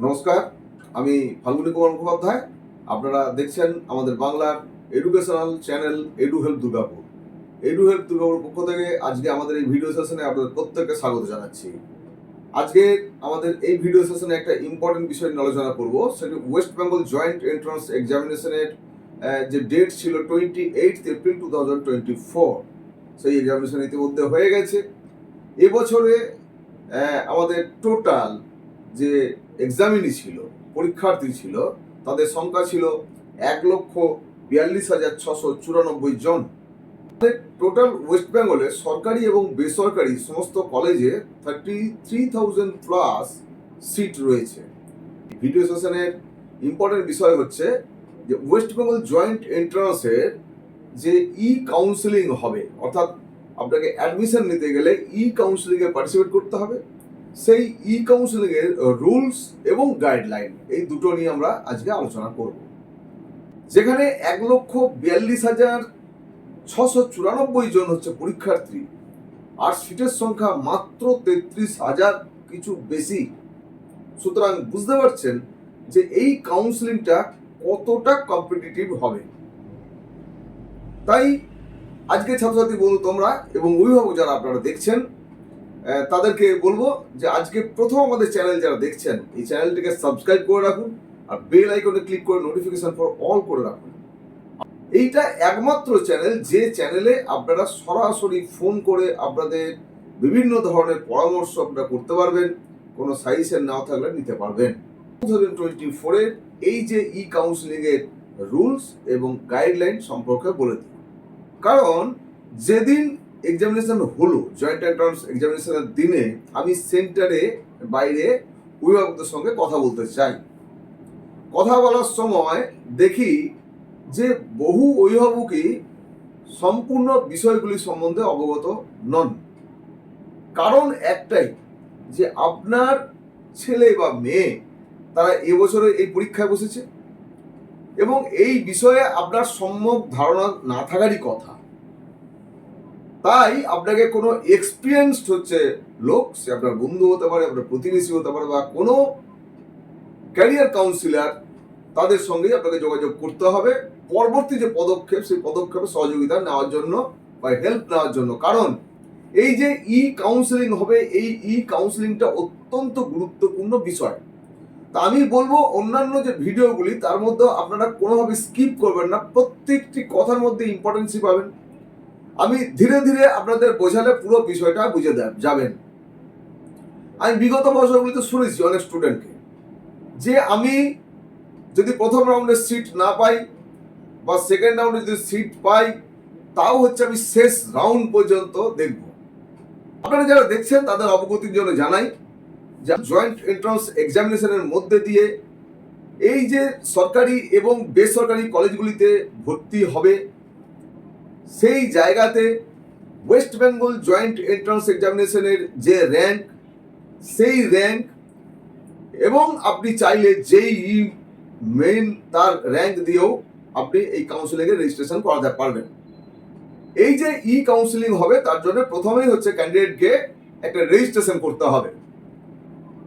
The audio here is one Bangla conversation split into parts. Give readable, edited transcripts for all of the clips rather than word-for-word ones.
নমস্কার, আমি ফাল্গুনী কুমার মুখোপাধ্যায়। আপনারা দেখছেন আমাদের বাংলার educational channel edu help Durgapur. Edu help Durgapur পক্ষ থেকে আজকে আমাদের এই ভিডিও সেশনে আপনাদের প্রত্যেককে স্বাগত জানাচ্ছি। আজকে আমাদের এই ভিডিও সেশনে একটা ইম্পর্টেন্ট বিষয় নিয়ে আলোচনা করব, সেটি ওয়েস্ট বেঙ্গল জয়েন্ট এন্ট্রান্স এক্সামিনেশনের যে ডেট ছিল 28 এপ্রিল 2024, সেই এক্সামিনেশন ইতিমধ্যে হয়ে গেছে। এবছরে আমাদের টোটাল যে এক্সামিনি ছিল, পরীক্ষার্থী ছিল, তাদের সংখ্যা ছিল 1,42,694 জন। টোটাল ওয়েস্ট বেঙ্গলে সরকারি এবং বেসরকারি সমস্ত কলেজে 33,000 প্লাস সিট রয়েছে। ভিডিও সেশনের ইম্পর্টেন্ট বিষয় হচ্ছে যে ওয়েস্ট বেঙ্গল জয়েন্ট এন্ট্রান্সের যে কাউন্সিলিং হবে, অর্থাৎ আপনাকে অ্যাডমিশন নিতে গেলে কাউন্সিলিংয়ে পার্টিসিপেট করতে হবে। সেই কাউন্সিলিংয়ের রুলস এবং গাইডলাইন, এই দুটো নিয়ে আমরা আজকে আলোচনা করব। যেখানে 1,42,694 জন হচ্ছে পরীক্ষার্থী, আর সিটের সংখ্যা মাত্র 33,000 কিছু বেশি। সুতরাং বুঝতে পারছেন যে এই কাউন্সিলিংটা কতটা কম্পিটিটিভ হবে। তাই আজকে ছাত্রছাত্রী বন্ধু তোমরা এবং অভিভাবক যারা আপনারা দেখছেন, তাদেরকে বলবো যে আজকে প্রথম আমাদের চ্যানেল যারা দেখছেন, এই চ্যানেলটিকে সাবস্ক্রাইব করে রাখুন আর বেল আইকনে ক্লিক করে নোটিফিকেশন ফর অল করে রাখুন। এইটা একমাত্র চ্যানেল যে চ্যানেলে আপনারা সরাসরি ফোন করে আপনাদের বিভিন্ন ধরনের পরামর্শ আপনারা করতে পারবেন, কোনো সাজেশন নাও থাকলে নিতে পারবেন। 2024-এর এই যে কাউন্সিলিংয়ের রুলস এবং গাইডলাইন সম্পর্কে বলে দিই। কারণ যেদিন এক্সামিনেশন হলো, জয়েন্ট এন্ট্রান্স এক্সামিনেশনের দিনে আমি সেন্টারে বাইরে অভিভাবকদের সঙ্গে কথা বলতে চাই। কথা বলার সময় দেখি যে বহু অভিভাবকই সম্পূর্ণ বিষয়গুলি সম্বন্ধে অবগত নন। কারণ একটাই, যে আপনার ছেলে বা মেয়ে তারা এবছরে এই পরীক্ষায় বসেছে এবং এই বিষয়ে আপনার সম্যক ধারণা না থাকারই কথা। তাই আপনাকে কোনো এক্সপিরিয়েন্সড হচ্ছে লোক, সে আপনার বন্ধু হতে পারে, আপনার প্রতিবেশী হতে পারে, বা কোনো ক্যারিয়ার কাউন্সিলর, তাদের সঙ্গেই আপনাকে যোগাযোগ করতে হবে পরবর্তী যে পদক্ষেপ, সেই পদক্ষেপে সহযোগিতা নেওয়ার জন্য বা হেল্প নেওয়ার জন্য। কারণ এই যে কাউন্সিলিং হবে, এই কাউন্সিলিংটা অত্যন্ত গুরুত্বপূর্ণ বিষয়। তা আমি বলবো অন্যান্য যে ভিডিওগুলি, তার মধ্যে আপনারা কোনোভাবে স্কিপ করবেন না, প্রত্যেকটি কথার মধ্যে ইম্পর্টেন্সই পাবেন। আমি ধীরে ধীরে আপনাদের বোঝালে পুরো বিষয়টা বুঝে যাবেন। আমি বিগত বছরগুলিতে শুনেছি অনেক স্টুডেন্টকে, যে আমি যদি প্রথম রাউন্ডে সিট না পাই বা সেকেন্ড রাউন্ডে যদি সিট পাই, তাও হচ্ছে আমি শেষ রাউন্ড পর্যন্ত দেখব। আপনারা যারা দেখছেন তাদের অবগতির জন্য জানাই যে জয়েন্ট এন্ট্রান্স এক্সামিনেশনের মধ্যে দিয়ে এই যে সরকারি এবং বেসরকারি কলেজগুলিতে ভর্তি হবে, সেই জায়গাতে ওয়েস্ট বেঙ্গল জয়েন্ট এন্ট্রান্স এক্সামিনেশনের যে র্যাঙ্ক, সেই র্যাঙ্ক এবং আপনি চাইলে যেই মেইন তার র্যাঙ্ক দিয়েও আপনি এই কাউন্সিলিংয়ে রেজিস্ট্রেশন করাতে পারবেন। এই যে কাউন্সিলিং হবে, তার জন্য প্রথমেই হচ্ছে ক্যান্ডিডেটকে একটা রেজিস্ট্রেশন করতে হবে।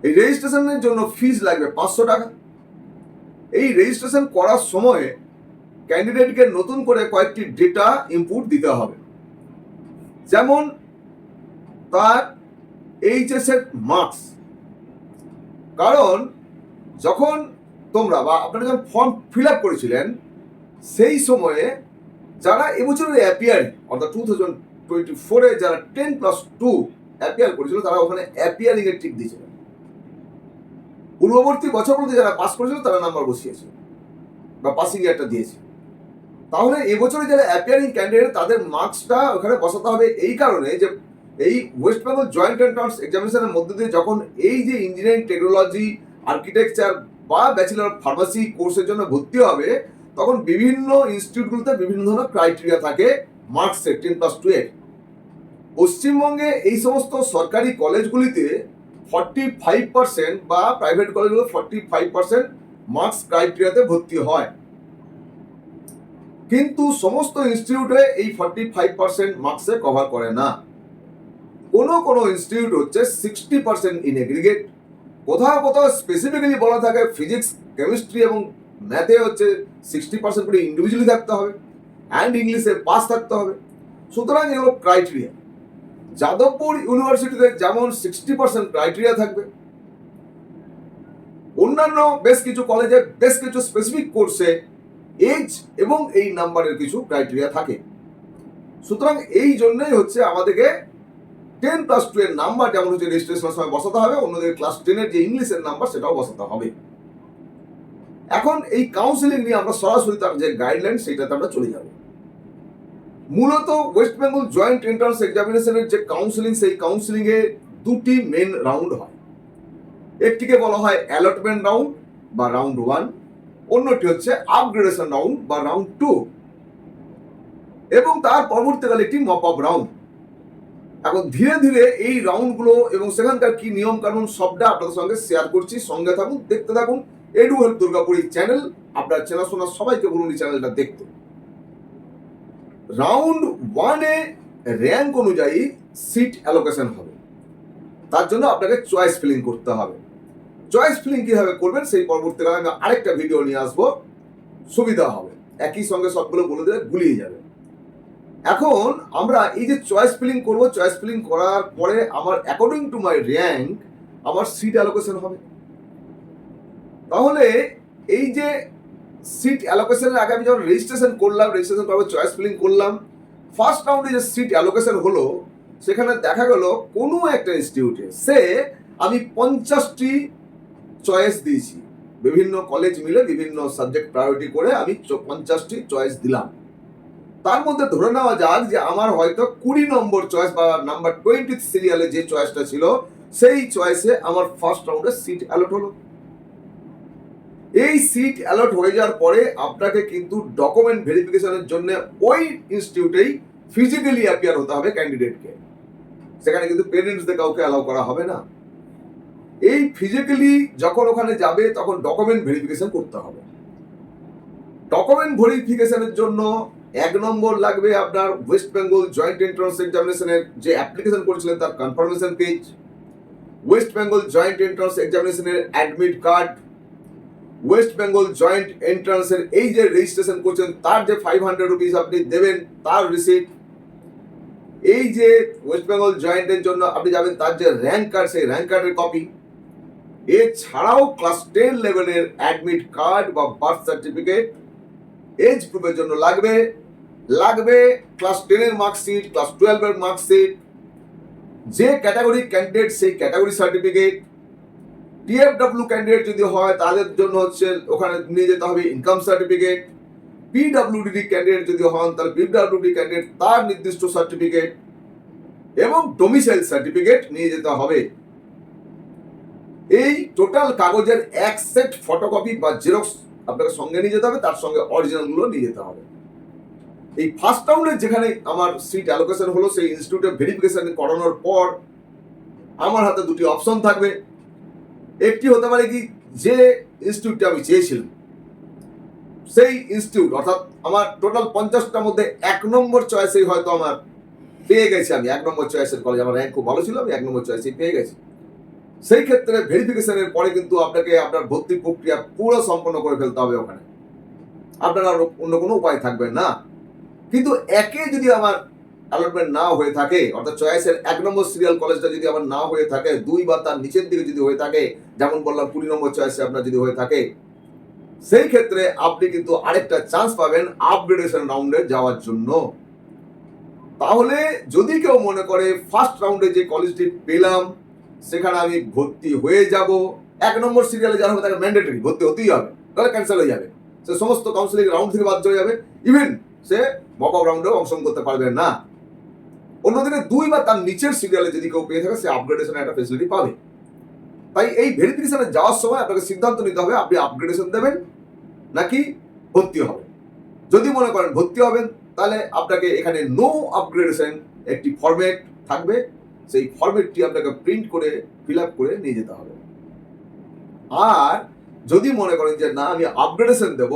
এই রেজিস্ট্রেশনের জন্য ফিস লাগবে 500 টাকা। এই রেজিস্ট্রেশন করার সময় ক্যান্ডিডেটকে নতুন করে কয়েকটি ডেটা ইনপুট দিতে হবে, যেমন তার এইচএসের মার্কস। কারণ যখন তোমরা বা আপনারা যখন ফর্ম ফিল আপ করেছিলেন, সেই সময়ে যারা এবছরের অ্যাপিয়ারিং, অর্থাৎ 2024-এ যারা 10+2 অ্যাপিয়ার করেছিল, তারা ওখানে অ্যাপিয়ারিং এর টিক দিয়েছিলেন। পূর্ববর্তী বছরগুলোতে যারা পাস করেছিল তারা নাম্বার বসিয়েছে বা পাসিং একটা দিয়েছে। তাহলে এবছরে যারা অ্যাপিয়ারিং ক্যান্ডিডেট, তাদের মার্কসটা ওখানে বসাতে হবে এই কারণে যে এই ওয়েস্ট বেঙ্গল জয়েন্ট এন্ট্রান্স এক্সামিনেশনের মধ্যে দিয়ে যখন এই যে ইঞ্জিনিয়ারিং, টেকনোলজি, আর্কিটেকচার বা ব্যাচেলর অফ ফার্মাসি কোর্সের জন্য ভর্তি হবে, তখন বিভিন্ন ইনস্টিটিউটগুলোতে বিভিন্ন ধরনের ক্রাইটেরিয়া থাকে মার্কসের 10+2 এর। পশ্চিমবঙ্গে এই সমস্ত সরকারি কলেজগুলিতে 45% বা প্রাইভেট কলেজগুলো 45% মার্কস ক্রাইটেরিয়াতে ভর্তি হয়, কিন্তু সমস্ত ইনস্টিটিউটে এই 45% মার্কসে কভার করে না। কোনো ইনস্টিটিউট হচ্ছে 60% ইন এগ্রিগেট, কোথাও কোথাও স্পেসিফিক্যালি বলা থাকে ফিজিক্স, কেমিস্ট্রি এবং ম্যাথে হচ্ছে 60% করে ইন্ডিভিজুয়ালি থাকতে হবে, অ্যান্ড ইংলিশে পাস থাকতে হবে। সুতরাং এগুলো ক্রাইটেরিয়া। যাদবপুর ইউনিভার্সিটিতে যেমন 60% ক্রাইটেরিয়া থাকবে, অন্যান্য বেশ কিছু কলেজে বেশ কিছু স্পেসিফিক কোর্সে এজ এবং এই নাম্বারের কিছু ক্রাইটেরিয়া থাকে। সুতরাং এই জন্যই হচ্ছে আমাদেরকে 10+2 এর নাম্বার যেমন হচ্ছে রেজিস্ট্রেশনের সময় বসাতে হবে, অন্যদের ক্লাস 10 এর যে ইংলিশের নাম্বার সেটাও বসাতে হবে। এখন এই কাউন্সিলিং নিয়ে আমরা সরাসরি তার যে গাইডলাইন সেটাতে আমরা চলে যাব। মূলত ওয়েস্ট বেঙ্গল জয়েন্ট এন্ট্রান্স এক্সামিনেশনের যে কাউন্সিলিং, সেই কাউন্সিলিং এ দুটি মেন রাউন্ড হয়। একটিকে বলা হয় অ্যালটমেন্ট রাউন্ড বা রাউন্ড 1, অন্যটি হচ্ছে আপগ্রেডেশন রাউন্ড বা রাউন্ড 2, এবং তার পরবর্তীকালে একটি মপ আপ রাউন্ড। এখন ধীরে ধীরে এই রাউন্ডগুলো এবং সেখানকার কি নিয়ম কানুন সবটা আপনাদের সঙ্গে শেয়ার করছি। সঙ্গে থাকুন, দেখতে থাকুন। এডু হেল্প দুর্গাপুর চ্যানেল, আপনার চেনাশোনা সবাইকে বলুন এই চ্যানেলটা দেখতে। রাউন্ড 1 এ র্যাঙ্ক অনুযায়ী সিট অ্যালোকেশন হবে, তার জন্য আপনাকে চয়েস ফিলিং করতে হবে। চয়েস ফিলিং কিভাবে করবেন সেই পরবর্তীকালে আমি আরেকটা ভিডিও নিয়ে আসবো, সুবিধা হবে। একই সঙ্গে সবগুলো বলে দিলে গুলিয়ে যাবে। এখন আমরা এই যে চয়েস ফিলিং করব, চয়েস ফিলিং করার পরে আমার অ্যাকর্ডিং টু মাই র্যাঙ্ক আমার সিট অ্যালোকেশন হবে। তাহলে এই যে সিট অ্যালোকেশনের আগে আমি যখন রেজিস্ট্রেশন করলাম, রেজিস্ট্রেশন করার চয়েস ফিলিং করলাম, ফার্স্ট রাউন্ডে যে সিট অ্যালোকেশন হলো সেখানে দেখা গেল কোনো একটা ইনস্টিটিউটে সে আমি 50টি চয়েস দিয়েছি, বিভিন্ন কলেজ মিলে বিভিন্ন সাবজেক্ট প্রায়োরিটি করে আমি 50টি চয়েস দিলাম। তার মধ্যে ধরে নেওয়া যাক যে আমার হয়তো 20 নম্বর চয়েস বা নাম্বার 20 সিরিয়ালে যে চয়েসটা ছিল সেই চয়েসে আমার ফার্স্ট রাউন্ডে সিট অ্যালট হলো। এই সিট অ্যালট হয়ে যাওয়ার পরে আপনাকে কিন্তু ডকুমেন্ট ভেরিফিকেশনের জন্য ওই ইনস্টিটিউটেই ফিজিক্যালি অ্যাপিয়ার হতে হবে ক্যান্ডিডেটকে। সেখানে কিন্তু পেরেন্টসদের কাউকে অ্যালাউ করা হবে না। এই ফিজিক্যালি যখন ওখানে যাবে তখন ডকুমেন্ট ভেরিফিকেশন করতে হবে। ডকুমেন্ট ভেরিফিকেশনের জন্য 1 নম্বর লাগবে আপনার ওয়েস্ট বেঙ্গল জয়েন্ট এন্ট্রান্স এক্সামিনেশনের যে অ্যাপ্লিকেশন করেছিলেন তার confirmation page, West Bengal joint entrance এক্সামিনেশনের admit card, West Bengal joint এন্ট্রান্সের এই যে রেজিস্ট্রেশন করছেন তার যে 500 রুপিস আপনি দেবেন তার রিসিপ্ট, এই যে ওয়েস্ট বেঙ্গল জয়েন্টের জন্য আপনি যাবেন তার যে র্যাঙ্ক কার্ড সেই র্যাঙ্ক কার্ডের কপি, এছাড়াও ক্লাস 10 লেভেলের অ্যাডমিট কার্ড বা বার্থ সার্টিফিকেট এজ প্রুফের জন্য লাগবে ক্লাস 10 এর মার্কশিট, ক্লাস 12 এর মার্কশিট, যে ক্যাটাগরি ক্যান্ডিডেট সেই ক্যাটাগরি সার্টিফিকেট, টিএফডব্লিউ ক্যান্ডিডেট যদি হয় তাদের জন্য হচ্ছে ওখানে নিয়ে যেতে হবে ইনকাম সার্টিফিকেট, পিডব্লিউডি ক্যান্ডিডেট যদি হন তাহলে পিডব্লিউডি ক্যান্ডিডেট তার নির্দিষ্ট সার্টিফিকেট এবং ডোমিসাইল সার্টিফিকেট নিয়ে যেতে হবে। এই টোটাল কাগজের এক সেট ফটোকপি বা জেরক্স আপনাকে সঙ্গে নিয়ে যেতে হবে, তার সঙ্গে অরিজিনালগুলো নিয়ে যেতে হবে। এই ফার্স্ট রাউন্ডে যেখানে আমার সিট অ্যালোকেশন হলো সেই ইনস্টিটিউটে ভেরিফিকেশন করানোর পর আমার হাতে দুটি অপশন থাকবে। একটি হতে পারে কি যে ইনস্টিটিউটটা আমি চেয়েছিলাম সেই ইনস্টিটিউট, অর্থাৎ আমার টোটাল 50টার মধ্যে 1 নম্বর চয়েসেই হয়তো আমার পেয়ে গেছি, আমি 1 নম্বর চয়েসের কলেজ, আমার র্যাঙ্ক খুব ভালো ছিল, আমি 1 নম্বর চয়েসেই পেয়ে গেছি। সেই ক্ষেত্রে ভেরিফিকেশনের পরে কিন্তু আপনাকে আপনার ভর্তি প্রক্রিয়া পুরো সম্পন্ন করে ফেলতে হবে ওখানে, আপনার আর অন্য কোনো উপায় থাকবে না। কিন্তু একে যদি আমার অ্যালটমেন্ট না হয়ে থাকে, অর্থাৎ চয়েসের 1 নম্বর সিরিয়াল কলেজটা যদি আমার না হয়ে থাকে, 2 বা তার নিচের দিকে যদি হয়ে থাকে, যেমন বললাম 20 নম্বর চয়েসে আপনার যদি হয়ে থাকে, সেই ক্ষেত্রে আপনি কিন্তু আরেকটা চান্স পাবেন আপগ্রেডেশন রাউন্ডে যাওয়ার জন্য। তাহলে যদি কেউ মনে করে ফার্স্ট রাউন্ডে যে কলেজটি পেলাম সেখানে আমি ভর্তি হয়ে যাব, 1 নম্বর সিরিয়ালে যারা হবে তাকে ম্যান্ডেটরি ভর্তি হতেই হবে, তাহলে ক্যান্সেল হয়ে যাবে, সে সমস্ত কাউন্সিলিং রাউন্ড থেকে বাদ হয়ে যাবে, ইভেন সে মক আপ রাউন্ডেও অংশগ্রহণ করতে পারবে না। অন্যদিকে 2 বা তার নিচের সিরিয়ালে যদি কেউ পেয়ে থাকে সে আপগ্রেডেশনের একটা ফেসিলিটি পাবে। তাই এই ভেরিফিকেশনে যাওয়ার সময় আপনাকে সিদ্ধান্ত নিতে হবে আপনি আপগ্রেডেশন দেবেন নাকি ভর্তি হবেন। যদি মনে করেন ভর্তি হবেন তাহলে আপনাকে এখানে নো আপগ্রেডেশন একটি ফরম্যাট থাকবে, সেই ফরম্যাটটি আপনাকে প্রিন্ট করে ফিল আপ করে নিয়ে যেতে হবে। আর যদি মনে করেন যে না আমি আপগ্রেডেশন দেব,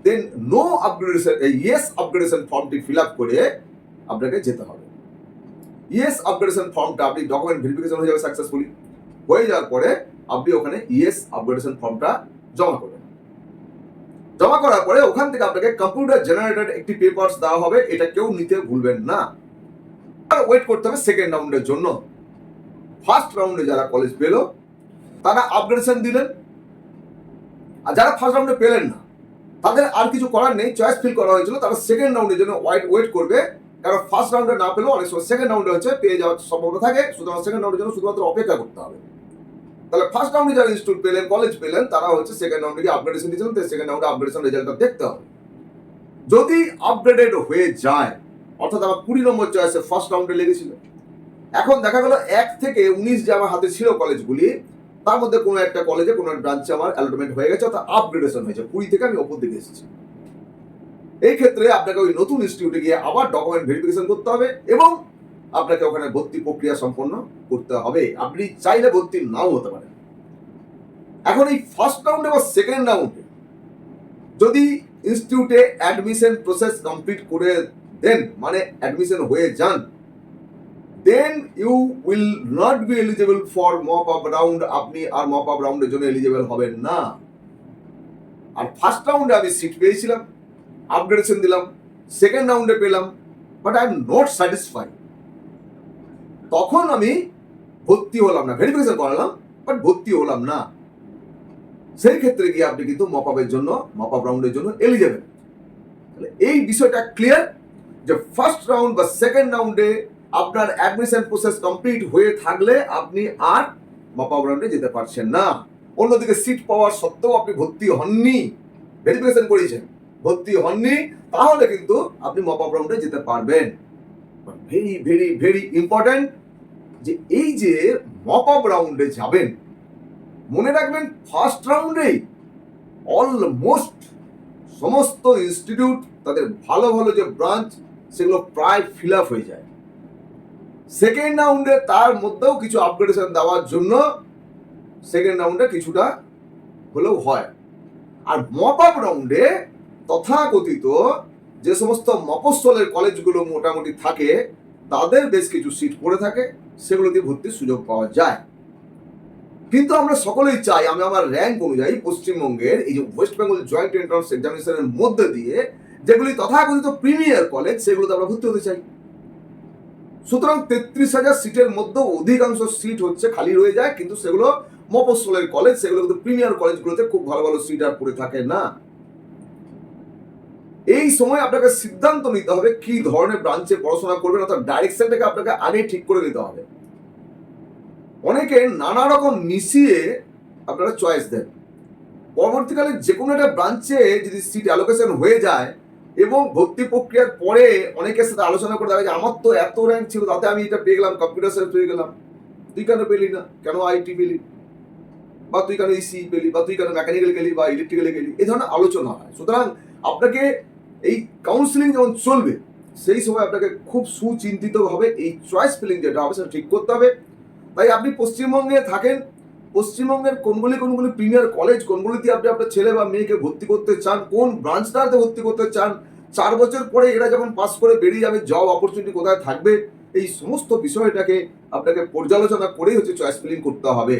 দেন নো আপগ্রেডেশন ইয়েস আপগ্রেডেশন ফর্মটি ফিল আপ করে আপনাকে যেতে হবে। ইয়েস আপগ্রেডেশন ফর্মটা আপনি ডকুমেন্ট ভেরিফিকেশন হয়ে যাবে সাকসেসফুলি, হয়ে যাওয়ার পরে আপনি ওখানে ইএস আপগ্রেডেশন ফর্মটা জমা করবেন। জমা করার পরে ওখান থেকে আপনাকে কম্পিউটার জেনারেটেড একটি পেপারস দেওয়া হবে, এটা কেউ নিতে ভুলবেন না। ওয়েট করতে হবে সেকেন্ড রাউন্ডের জন্য। ফার্স্ট রাউন্ডে যারা কলেজ পেল তারা আপগ্রেডেশন দিলেন, আর যারা ফার্স্ট রাউন্ডে পেলেন না তাদের আর কিছু করার নেই, চয়েস ফিল করা হয়েছিল, তারা সেকেন্ড রাউন্ডের জন্য ওয়েট করবে। কারণ ফার্স্ট রাউন্ডে না পেলেও অনেক সময় সেকেন্ড রাউন্ডে হচ্ছে পেয়ে যাওয়ার সম্ভাবনা থাকে, সুতরাং সেকেন্ড রাউন্ডের জন্য শুধুমাত্র অপেক্ষা করতে হবে। তাহলে ফার্স্ট রাউন্ডে যারা ইনস্টিটিউট পেলেন, কলেজ পেলেন, তারা হচ্ছে সেকেন্ড রাউন্ডে গিয়ে আপগ্রেডেশন দিয়েছিলেন, তাই সেকেন্ড রাউন্ডে আপগ্রেডেশন রেজাল্টটা দেখতে হবে। যদি আপগ্রেডেড হয়ে যায়, অর্থাৎ আমার 20 নম্বর চয়েসে ফার্স্ট রাউন্ডে লেগেছিল, এখন দেখা গেল 1 থেকে 19 যে আমার হাতে ছিল কলেজগুলি, তার মধ্যে কোনো একটা কলেজে কোনো একটা ব্রাঞ্চে আমার অ্যালটমেন্ট হয়ে গেছে, অর্থাৎ আপগ্রেডেশন হয়েছে, 20 থেকে আমি ওপর দিকে এসেছি। এই ক্ষেত্রে আপনাকে ওই নতুন ইনস্টিটিউটে গিয়ে আবার ডকুমেন্ট ভেরিফিকেশন করতে হবে এবং আপনাকে ওখানে ভর্তি প্রক্রিয়া সম্পন্ন করতে হবে। আপনি চাইলে ভর্তি নাও হতে পারেন। এখন এই ফার্স্ট রাউন্ডে বা সেকেন্ড রাউন্ডে যদি ইনস্টিটিউটে অ্যাডমিশন প্রসেস কমপ্লিট করে দেন, মানে অ্যাডমিশন হয়ে যান, then you will not be eligible for mop up round. আপনি আর মপ আপ রাউন্ডের জন্য এলিজিবল হবেন না। আর ফার্স্ট রাউন্ডে আমি সিট পেয়েছিলাম, আপগ্রেডেশন দিলাম, সেকেন্ড রাউন্ডে পেলাম, but I am not satisfied, তখন আমি ভর্তি হলাম না, ভেরিফিকেশন করালাম বাট ভর্তি হলাম না। সেই ক্ষেত্রে গিয়ে আপনি কিন্তু মপ আপ রাউন্ডের জন্য এলিজিবল। তাহলে এই বিষয়টা ক্লিয়ার যে ফার্স্ট রাউন্ড বা সেকেন্ড রাউন্ডে আপনার অ্যাডমিশন প্রসেস কমপ্লিট হয়ে থাকলে আপনি আর মপ আপ রাউন্ডে যেতে পারছেন না। অন্যদিকে সিট পাওয়ার সত্ত্বেও আপনি ভর্তি হননি, ভেরিফিকেশন করেছেন, ভর্তি হননি, তাহলে কিন্তু আপনি মপ আপ রাউন্ডে যেতে পারবেন। ভেরি ভেরি ভেরি ইম্পর্টেন্ট যে এই যে মপ আপ রাউন্ডে যাবেন, মনে রাখবেন ফার্স্ট রাউন্ডেই অলমোস্ট সমস্ত ইনস্টিটিউট তাদের ভালো ভালো যে ব্রাঞ্চ সেগুলো প্রায় ফিল আপ হয়ে যায়। সেকেন্ড রাউন্ডে তার মধ্যেও কিছু আপগ্রেডেশন দেওয়ার জন্য সেকেন্ড রাউন্ডে কিছুটা হলেও হয়। আর মপ আপ রাউন্ডে তথাকথিত যে সমস্ত মফস্বলের কলেজগুলো মোটামুটি থাকে তাদের বেশ কিছু সিট পড়ে থাকে, সেগুলোতে ভর্তির সুযোগ পাওয়া যায়। কিন্তু আমরা সকলেই চাই আমি আমার র্যাঙ্ক অনুযায়ী পশ্চিমবঙ্গের এই যে ওয়েস্ট বেঙ্গল জয়েন্ট এন্ট্রান্স এক্সামিনেশনের মধ্যে দিয়ে যেগুলি তথাকথিত প্রিমিয়ার কলেজ সেগুলোতে আমরা ভর্তি হতে চাই। সুতরাং 33,000 সিটের মধ্যে অধিকাংশ সিট হচ্ছে খালি রয়ে যায়, কিন্তু সেগুলো মফস্বলের কলেজ, সেগুলো কিন্তু প্রিমিয়ার কলেজগুলোতে খুব ভালো ভালো সিট আর পড়ে থাকে না। এই সময় আপনাকে সিদ্ধান্ত নিতে হবে কি ধরনের ব্রাঞ্চে পড়াশোনা করবেন, অর্থাৎ ডাইরেকশনটাকে আপনাকে আগে ঠিক করে নিতে হবে। অনেকে নানা রকম মিশিয়ে আপনারা চয়েস দেন, পরবর্তীকালে যে কোনো একটা ব্রাঞ্চে যদি সিট অ্যালোকেশন হয়ে যায় এবং ভর্তি প্রক্রিয়ার পরে অনেকের সাথে আলোচনা করে দেখা যায় আমার তো এত র্যাঙ্ক ছিল, তাতে আমি এটা পেয়ে গেলাম, কম্পিউটার সায়েন্স পেয়ে গেলাম, তুই কেন পেলি না, কেন আইটি পেলি, বা তুই কেন ইসি পেলি, বা তুই কেন মেকানিক্যাল গেলি বা ইলেকট্রিক্যালে গেলি, এই ধরনের আলোচনা হয়। সুতরাং আপনাকে এই কাউন্সিলিং যখন চলবে সেই সময় আপনাকে খুব সুচিন্তিতভাবে এই চয়েস ফিলিং যেটা হবে সেটা ঠিক করতে হবে। তাই আপনি পশ্চিমবঙ্গে থাকেন, পশ্চিমবঙ্গের কোনগুলি প্রিমিয়ার কলেজ, কোনগুলিতে আপনি আপনার ছেলে বা মেয়েকে ভর্তি করতে চান, কোন ব্রাঞ্চটাতে ভর্তি করতে চান, 4 বছর পরে এরা যখন পাস করে বেরিয়ে যাবে জব অপরচুনিটি কোথায় থাকবে, এই সমস্ত বিষয়টাকে আপনাকে পর্যালোচনা করেই হচ্ছে চয়েস ফিলিং করতে হবে।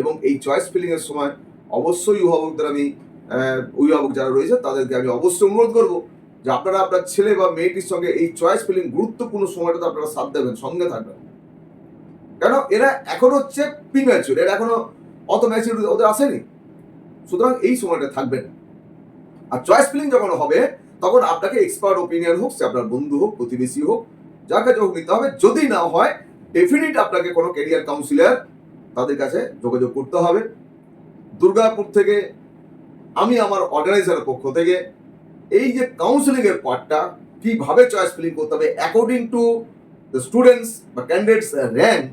এবং এই চয়েস ফিলিং এর সময় অবশ্যই অভিভাবকদের আমি অভিভাবক যারা রয়েছে তাদেরকে আমি অবশ্যই অনুরোধ করবো যে আপনারা আপনার ছেলে বা মেয়েটির সঙ্গে এই চয়েস ফিলিং গুরুত্বপূর্ণ সময়টাতে আপনারা সাথ দেবেন, সঙ্গে থাকবেন। কেন এরা এখন হচ্ছে প্রিম্যাচুর, এরা এখনো অত ম্যাচুরিটি ওদের আসেনি, সুতরাং এই সময়টা থাকবেন। আর চয়েস ফিলিং যখন হবে তখন আপনাকে এক্সপার্ট ওপিনিয়ন হোক, সে আপনার বন্ধু হোক, প্রতিবেশী হোক, যার কাছে হোক নিতে হবে। যদি না হয় ডেফিনেট আপনাকে কোনো ক্যারিয়ার কাউন্সিলর তাদের কাছে যোগাযোগ করতে হবে। দুর্গাপুর থেকে আমি আমার অর্গানাইজারের পক্ষ থেকে এই যে কাউন্সিলিং এর পার্টটা কিভাবে চয়েস ফিলিং করতে হবে অ্যাকর্ডিং টু দ্য স্টুডেন্টস বা ক্যান্ডিডেটস র্যাঙ্ক,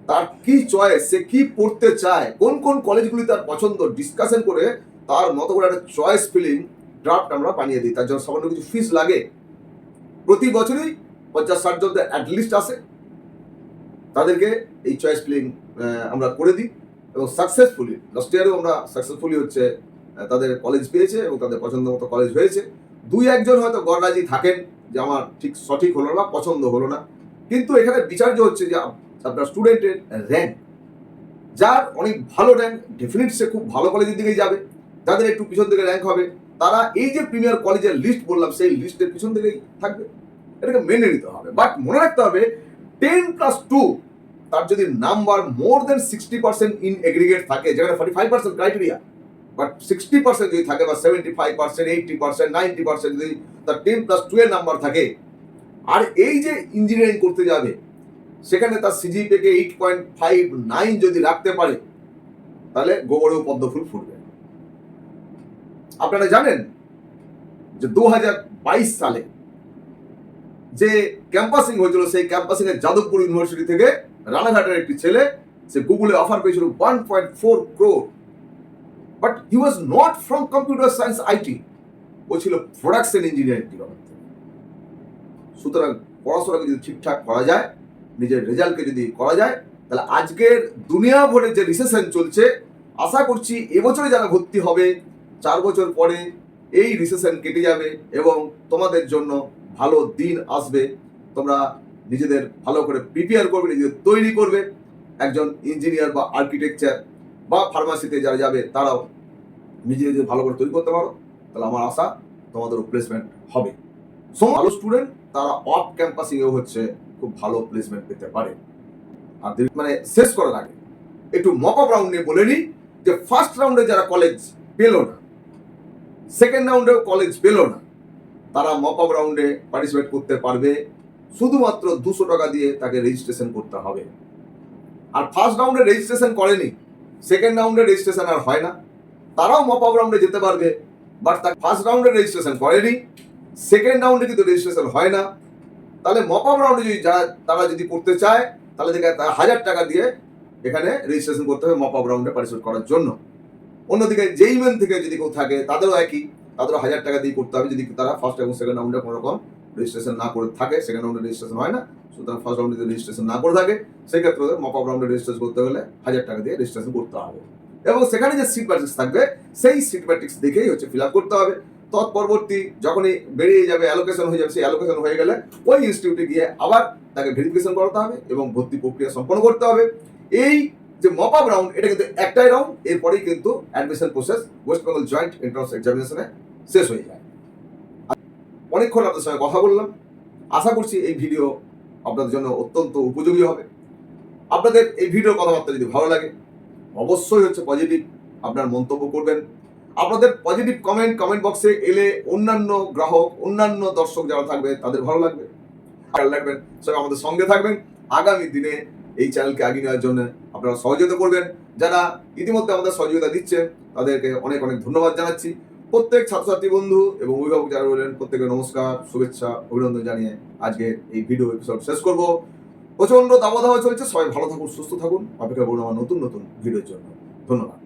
তার কি চয়েস, সে কি পড়তে চায়, কোন কোন কলেজগুলি তার পছন্দ, ডিসকাশন করে তার মতো করে একটা চয়েস ফিলিং ড্রাফট আমরা বানিয়ে দিই। তার জন্য সামান্য কিছু ফিস লাগে, প্রতি বছরই 50-60 জন অ্যাটলিস্ট আসে, তাদেরকে এই চয়েস ফিলিং আমরা করে দিই এবং সাকসেসফুলি লাস্ট ইয়ারেও আমরা সাকসেসফুলি হচ্ছে তাদের কলেজ পেয়েছে এবং তাদের পছন্দ মতো কলেজ হয়েছে। 2-1 হয়তো গড়রাজি থাকেন যে আমার ঠিক সঠিক হলো না, পছন্দ হলো না, কিন্তু এখানে বিচার্য হচ্ছে যে আপনার স্টুডেন্টের র্যাঙ্ক, যার অনেক ভালো র্যাঙ্ক, ডেফিনেট সে খুব ভালো কলেজের দিকেই যাবে। যাদের একটু পিছন থেকে র্যাঙ্ক হবে, তারা এই যে প্রিমিয়ার কলেজের লিস্ট বললাম, সেই লিস্টের পিছন থেকেই থাকবে। এটাকে মেনে নিতে হবে। বাট মনে রাখতে হবে 10+2 তার যদি number more than 60% in aggregate থাকে, যেখানে 45% ক্রাইটেরিয়া, বাট 60% যদি থাকে বা 75%, 80%, 90% যদি তার 10+2 এর নাম্বার থাকে, আর এই যে ইঞ্জিনিয়ারিং করতে যাবে সেখানে তার সিজিপিএ কে 8.59 যদি রাখতে পারে, তাহলে গোবরেও পদ্ম ফুল ফুটবে। আপনারা জানেন যে 2022 সালে যে ক্যাম্পাসিং হয়েছিল, সেই ক্যাম্পাসিং এর যাদবপুর ইউনিভার্সিটি থেকে রানাঘাটের একটি ছেলে, সে গুগলে অফার পেয়েছিল 1.4 crore, but he was not from computer science IT, ও ছিল প্রোডাকশন ইঞ্জিনিয়ারিং ডিপার্টমেন্ট থেকে। সুতরাং পড়াশোনাকে যদি ঠিকঠাক করা যায়, নিজের রেজাল্টকে যদি করা যায়, তাহলে আজকের দুনিয়া ভরে যে রিসেশন চলছে, আশা করছি এবছরে যারা ভর্তি হবে 4 বছর পরে এই রিসেশন কেটে যাবে এবং তোমাদের জন্য ভালো দিন আসবে। তোমরা নিজেদের ভালো করে প্রিপেয়ার করবে, নিজেদের তৈরি করবে। একজন ইঞ্জিনিয়ার বা আর্কিটেকচার বা ফার্মাসিতে যারা যাবে, তারাও নিজেদের ভালো করে তৈরি করতে পারো, তাহলে আমার আশা তোমাদেরও প্লেসমেন্ট হবে। ভালো স্টুডেন্ট তারা অফ ক্যাম্পাসিংয়েও হচ্ছে খুব ভালো প্লেসমেন্ট পেতে পারে। আর মানে শেষ করার আগে একটু মক আপ রাউন্ড নিয়ে বলে নিই যে ফার্স্ট রাউন্ডে যারা কলেজ পেল না, সেকেন্ড রাউন্ডেও কলেজ পেল না, তারা মক আপ রাউন্ডে পার্টিসিপেট করতে পারবে। শুধুমাত্র 200 টাকা দিয়ে তাকে রেজিস্ট্রেশন করতে হবে। আর ফার্স্ট রাউন্ডে রেজিস্ট্রেশন করেনি, সেকেন্ড রাউন্ডে রেজিস্ট্রেশন আর হয় না, তারাও মক আপ রাউন্ডে যেতে পারবে। বাট তার ফার্স্ট রাউন্ডে রেজিস্ট্রেশন করেনি, সেকেন্ড রাউন্ডে কিন্তু রেজিস্ট্রেশন হয় না, তাহলে মক আপ রাউন্ডে যদি তারা যদি করতে চায়, তাহলে দেখে 1000 টাকা দিয়ে এখানে রেজিস্ট্রেশন করতে হবে মক আপ রাউন্ডে পার্টিসিপেট করার জন্য। অন্যদিকে জেইমেন থেকে যদি কেউ থাকে, তাদেরও একই, তাদেরও 1000 টাকা দিয়ে করতে হবে যদি তারা ফার্স্ট এবং সেকেন্ড রাউন্ডে কোনো রকম রেজিস্ট্রেশন না করে থাকে। সেকেন্ড রাউন্ডে রেজিস্ট্রেশন হয় না, সুতরাং ফার্স্ট রাউন্ডে যদি রেজিস্ট্রেশন না করে থাকে, সেক্ষেত্রে মক আপ রাউন্ডে রেজিস্ট্রেশন করতে হলে 1000 টাকা দিয়ে রেজিস্ট্রেশন করতে হবে। এবং সেখানে যে সিট ম্যাট্রিক্স থাকবে, সেই সিট ম্যাট্রিক্স দেখেই হচ্ছে ফিল আপ করতে হবে। তৎপরবর্তী যখনই বেরিয়ে যাবে, অ্যালোকেশন হয়ে যাবে, সেই অ্যালোকেশন হয়ে গেলে ওই ইনস্টিটিউটে গিয়ে আবার তাকে ভেরিফিকেশন করাতে হবে এবং ভর্তি প্রক্রিয়া সম্পন্ন করতে হবে। এই যে মক আপ রাউন্ড, এটা কিন্তু একটাই রাউন্ড, এরপরেই কিন্তু admission process West Bengal joint entrance এক্সামিনেশনে শেষ হয়ে যায়। অনেকক্ষণ আপনাদের সঙ্গে কথা বললাম, আশা করছি এই ভিডিও আপনাদের জন্য অত্যন্ত উপযোগী হবে। আপনাদের এই ভিডিওর কথাবার্তা যদি ভালো লাগে, অবশ্যই হচ্ছে পজিটিভ আপনার মন্তব্য করবেন। আপনাদের পজিটিভ কমেন্ট বক্সে এলে অন্যান্য গ্রাহক, অন্যান্য দর্শক যারা থাকবে, তাদের ভালো লাগবে, ভালো লাগবেন, সবাই আমাদের সঙ্গে থাকবেন। আগামী দিনে এই চ্যানেলকে এগিয়ে নেওয়ার জন্য আপনারা সহযোগিতা করবেন। যারা ইতিমধ্যে আমাদের সহযোগিতা দিচ্ছেন, তাদেরকে অনেক অনেক ধন্যবাদ জানাচ্ছি। প্রত্যেক ছাত্রছাত্রী বন্ধু এবং অভিভাবক যারা রইলেন, প্রত্যেকে নমস্কার, শুভেচ্ছা, অভিনন্দন জানিয়ে আজকে এই ভিডিও এপিসোড শেষ করব। প্রচন্ড দাবদাহ চলছে, সবাই ভালো থাকুন, সুস্থ থাকুন। অপেক্ষা করুন আমার নতুন নতুন ভিডিওর জন্য। ধন্যবাদ।